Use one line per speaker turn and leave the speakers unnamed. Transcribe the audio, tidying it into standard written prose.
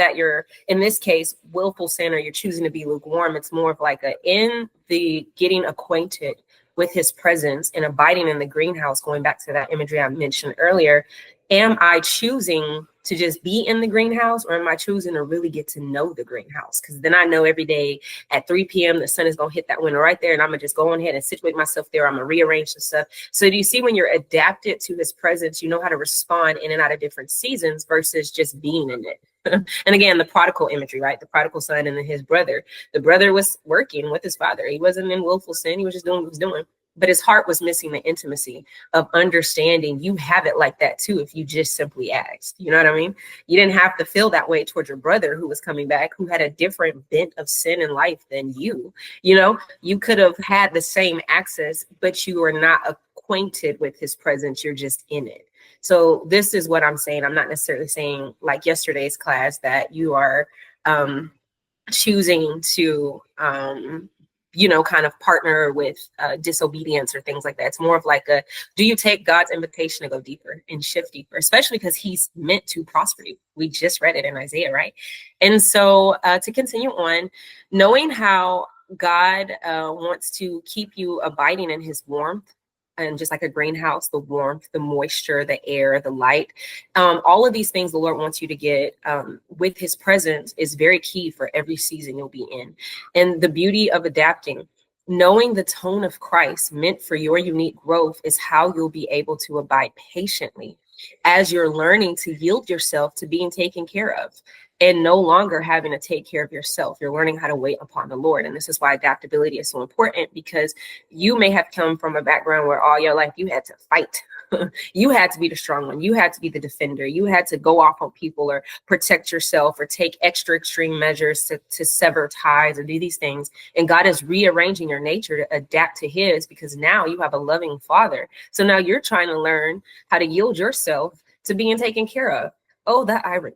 that you're, in this case, willful sin, or you're choosing to be lukewarm. It's more of like in the getting acquainted with his presence and abiding in the greenhouse, going back to that imagery I mentioned earlier. Am I choosing to just be in the greenhouse, or am I choosing to really get to know the greenhouse? Because then I know every day at 3 p.m. the sun is going to hit that window right there, and I'm going to just go ahead and situate myself there. I'm going to rearrange the stuff. So do you see, when you're adapted to his presence, you know how to respond in and out of different seasons versus just being in it. And again, the prodigal imagery, right? The prodigal son and then his brother. The brother was working with his father. He wasn't in willful sin. He was just doing what he was doing. But his heart was missing the intimacy of understanding. You have it like that too if you just simply asked. You know what I mean? You didn't have to feel that way towards your brother who was coming back, who had a different bent of sin in life than you. You know, you could have had the same access, but you are not acquainted with his presence. You're just in it. So this is what I'm saying. I'm not necessarily saying, like yesterday's class, that you are choosing to kind of partner with disobedience or things like that. It's more of like do you take God's invitation to go deeper and shift deeper, especially because he's meant to prosper you. We just read it in Isaiah, right? And so to continue on, knowing how God wants to keep you abiding in his warmth, and just like a greenhouse, the warmth, the moisture, the air, the light, all of these things the Lord wants you to get with his presence is very key for every season you'll be in. And the beauty of adapting, knowing the tone of Christ meant for your unique growth, is how you'll be able to abide patiently as you're learning to yield yourself to being taken care of, and no longer having to take care of yourself. You're learning how to wait upon the Lord. And this is why adaptability is so important, because you may have come from a background where all your life you had to fight. You had to be the strong one. You had to be the defender. You had to go off on people or protect yourself or take extra extreme measures to sever ties or do these things. And God is rearranging your nature to adapt to his, because now you have a loving father. So now you're trying to learn how to yield yourself to being taken care of. Oh, that irony.